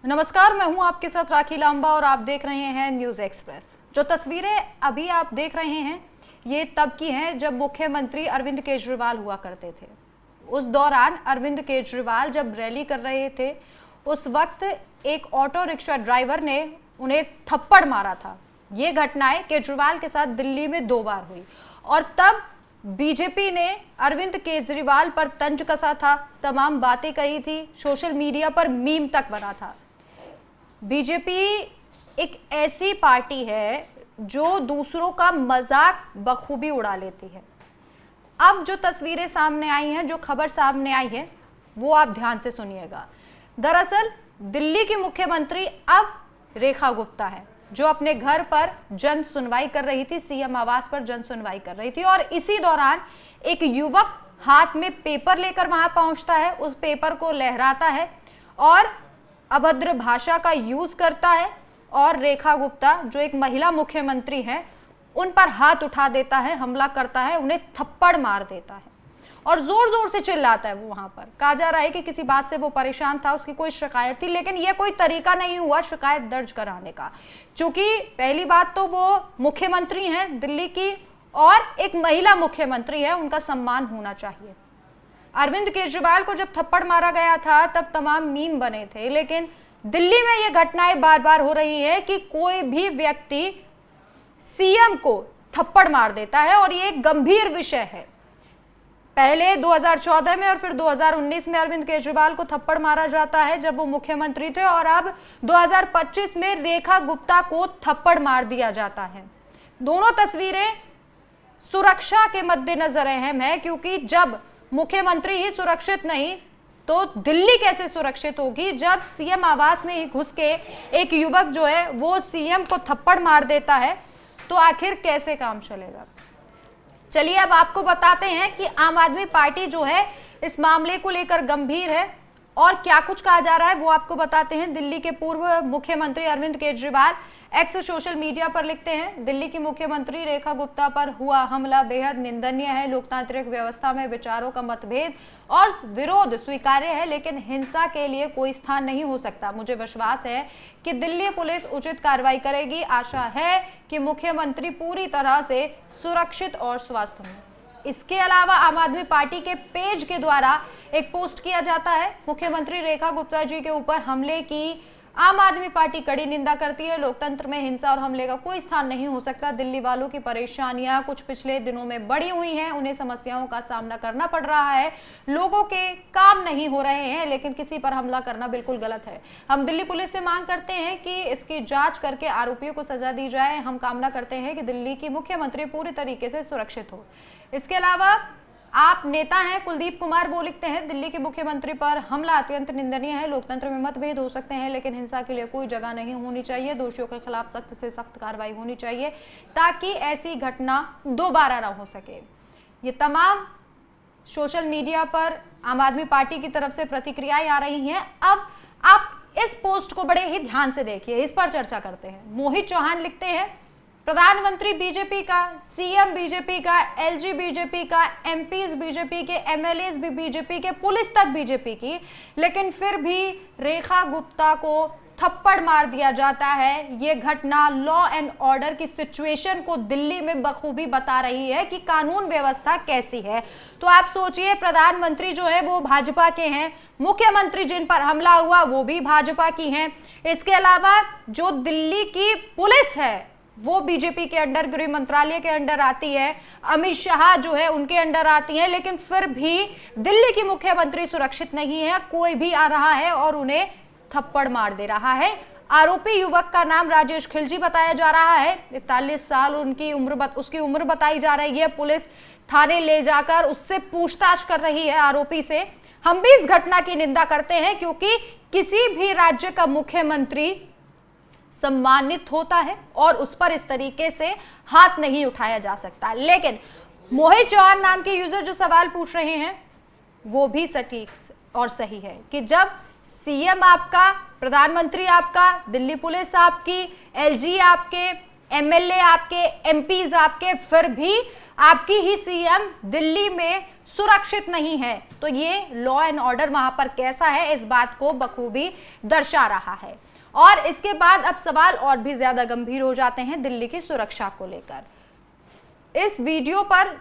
नमस्कार, मैं हूं आपके साथ राखी लांबा और आप देख रहे हैं न्यूज एक्सप्रेस। जो तस्वीरें अभी आप देख रहे हैं ये तब की हैं जब मुख्यमंत्री अरविंद केजरीवाल हुआ करते थे। उस दौरान अरविंद केजरीवाल जब रैली कर रहे थे उस वक्त एक ऑटो रिक्शा ड्राइवर ने उन्हें थप्पड़ मारा था। ये घटनाएं केजरीवाल के साथ दिल्ली में 2 बार हुई और तब बीजेपी ने अरविंद केजरीवाल पर तंज कसा था, तमाम बातें कही थी, सोशल मीडिया पर मीम तक बना था। बीजेपी एक ऐसी पार्टी है जो दूसरों का मजाक बखूबी उड़ा लेती है। अब जो तस्वीरें सामने आई हैं, जो खबर सामने आई है, वो आप ध्यान से सुनिएगा। दरअसल दिल्ली की मुख्यमंत्री अब रेखा गुप्ता है, जो अपने घर पर जन सुनवाई कर रही थी, सीएम आवास पर जन सुनवाई कर रही थी और इसी दौरान एक युवक हाथ में पेपर लेकर वहां पहुंचता है, उस पेपर को लहराता है और अभद्र भाषा का यूज करता है और रेखा गुप्ता जो एक महिला मुख्यमंत्री हैं उन पर हाथ उठा देता है, हमला करता है, उन्हें थप्पड़ मार देता है और जोर जोर से चिल्लाता है। वो वहां पर कहा जा रहा है कि किसी बात से वो परेशान था, उसकी कोई शिकायत थी, लेकिन ये कोई तरीका नहीं हुआ शिकायत दर्ज कराने का, क्योंकि पहली बात तो वो मुख्यमंत्री हैं दिल्ली की और एक महिला मुख्यमंत्री है, उनका सम्मान होना चाहिए। अरविंद केजरीवाल को जब थप्पड़ मारा गया था तब तमाम मीम बने थे, लेकिन दिल्ली में ये घटनाएं बार बार हो रही है कि कोई भी व्यक्ति सीएम को थप्पड़ मार देता है और ये एक गंभीर विषय है। पहले 2014 में और फिर 2019 में अरविंद केजरीवाल को थप्पड़ मारा जाता है जब वो मुख्यमंत्री थे और अब 2025 में रेखा गुप्ता को थप्पड़ मार दिया जाता है। दोनों तस्वीरें सुरक्षा के मद्देनजर अहम है, क्योंकि जब मुख्यमंत्री ही सुरक्षित नहीं तो दिल्ली कैसे सुरक्षित होगी। जब सीएम आवास में ही घुस के एक युवक जो है वो सीएम को थप्पड़ मार देता है तो आखिर कैसे काम चलेगा। चलिए अब आपको बताते हैं कि आम आदमी पार्टी जो है इस मामले को लेकर गंभीर है और क्या कुछ कहा जा रहा है वो आपको बताते हैं। दिल्ली के पूर्व मुख्यमंत्री Arvind Kejriwal X social media पर लिखते हैं, दिल्ली की मुख्यमंत्री रेखा गुप्ता पर हुआ हमला बेहद निंदनीय है। लोकतांत्रिक व्यवस्था में विचारों का मतभेद और विरोध स्वीकार्य है, लेकिन हिंसा के लिए कोई स्थान नहीं हो सकता। मुझे विश्वास है कि दिल्ली पुलिस उचित कार्रवाई करेगी। आशा है कि मुख्यमंत्री पूरी तरह से सुरक्षित और स्वस्थ हों। इसके अलावा आम आदमी पार्टी के पेज के द्वारा एक पोस्ट किया जाता है, मुख्यमंत्री रेखा गुप्ता जी के ऊपर हमले की आम आदमी पार्टी कड़ी निंदा करती है। लोकतंत्र में हिंसा और हमले का कोई स्थान नहीं हो सकता। दिल्ली वालों की परेशानियां कुछ पिछले दिनों में बढ़ी हुई हैं, उन्हें समस्याओं का सामना करना पड़ रहा है, लोगों के काम नहीं हो रहे हैं, लेकिन किसी पर हमला करना बिल्कुल गलत है। हम दिल्ली पुलिस से मांग करते हैं कि इसकी जांच करके आरोपियों को सजा दी जाए। हम कामना करते हैं कि दिल्ली की मुख्यमंत्री पूरी तरीके से सुरक्षित हो। इसके अलावा आप नेता हैं कुलदीप कुमार, वो लिखते हैं, दिल्ली के मुख्यमंत्री पर हमला अत्यंत निंदनीय है। लोकतंत्र में मतभेद हो सकते हैं, लेकिन हिंसा के लिए कोई जगह नहीं होनी चाहिए। दोषियों के खिलाफ सख्त से सख्त कार्रवाई होनी चाहिए ताकि ऐसी घटना दोबारा ना हो सके। ये तमाम सोशल मीडिया पर आम आदमी पार्टी की तरफ से प्रतिक्रियाएं आ रही हैं। अब आप इस पोस्ट को बड़े ही ध्यान से देखिए, इस पर चर्चा करते हैं। मोहित चौहान लिखते हैं, प्रधानमंत्री बीजेपी का, सीएम बीजेपी का, एलजी बीजेपी का, एमपीज बीजेपी के, एमएलएज भी बीजेपी के, पुलिस तक बीजेपी की, लेकिन फिर भी रेखा गुप्ता को थप्पड़ मार दिया जाता है। ये घटना लॉ एंड ऑर्डर की सिचुएशन को दिल्ली में बखूबी बता रही है कि कानून व्यवस्था कैसी है। तो आप सोचिए, प्रधानमंत्री जो है वो भाजपा के हैं, मुख्यमंत्री जिन पर हमला हुआ वो भी भाजपा की हैं। इसके अलावा जो दिल्ली की पुलिस है वो बीजेपी के अंडर, गृह मंत्रालय के अंडर आती है, अमित शाह जो है उनके अंडर आती है, लेकिन फिर भी दिल्ली की मुख्यमंत्री सुरक्षित नहीं है। कोई भी आ रहा है और उन्हें थप्पड़ मार दे रहा है। आरोपी युवक का नाम राजेश खिलजी बताया जा रहा है, 41 साल उसकी उम्र बताई जा रही है। पुलिस थाने ले जाकर उससे पूछताछ कर रही है आरोपी से। हम भी इस घटना की निंदा करते हैं, क्योंकि किसी भी राज्य का मुख्यमंत्री सम्मानित होता है और उस पर इस तरीके से हाथ नहीं उठाया जा सकता। लेकिन मोहित चौहान नाम के यूजर जो सवाल पूछ रहे हैं वो भी सटीक और सही है कि जब सीएम आपका, प्रधानमंत्री आपका, दिल्ली पुलिस आपकी, एलजी आपके, एमएलए आपके, एमपीज आपके, फिर भी आपकी ही सीएम दिल्ली में सुरक्षित नहीं है, तो ये लॉ एंड ऑर्डर वहां पर कैसा है इस बात को बखूबी दर्शा रहा है। और इसके बाद अब सवाल और भी ज्यादा गंभीर हो जाते हैं दिल्ली की सुरक्षा को लेकर। इस वीडियो पर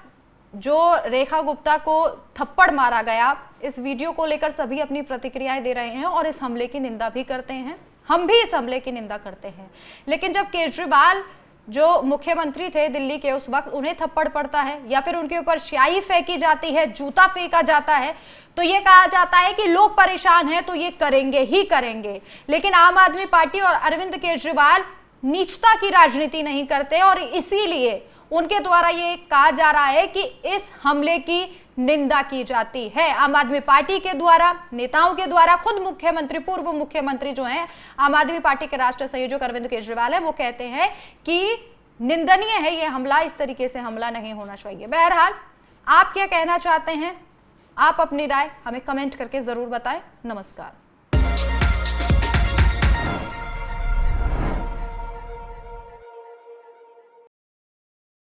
जो रेखा गुप्ता को थप्पड़ मारा गया, इस वीडियो को लेकर सभी अपनी प्रतिक्रियाएं दे रहे हैं और इस हमले की निंदा भी करते हैं। हम भी इस हमले की निंदा करते हैं। लेकिन जब केजरीवाल जो मुख्यमंत्री थे दिल्ली के उस वक्त, उन्हें थप्पड़ पड़ता है या फिर उनके ऊपर स्याही फेंकी जाती है, जूता फेंका जाता है, तो ये कहा जाता है कि लोग परेशान हैं तो ये करेंगे ही करेंगे। लेकिन आम आदमी पार्टी और अरविंद केजरीवाल नीचता की राजनीति नहीं करते और इसीलिए उनके द्वारा ये कहा जा रहा है कि इस हमले की निंदा की जाती है। आम आदमी पार्टी के द्वारा, नेताओं के द्वारा, खुद मुख्यमंत्री, पूर्व मुख्यमंत्री जो हैं आम आदमी पार्टी के राष्ट्रीय संयोजक अरविंद केजरीवाल है, वो कहते हैं कि निंदनीय है ये हमला, इस तरीके से हमला नहीं होना चाहिए। बहरहाल आप क्या कहना चाहते हैं, आप अपनी राय हमें कमेंट करके जरूर बताएं। नमस्कार।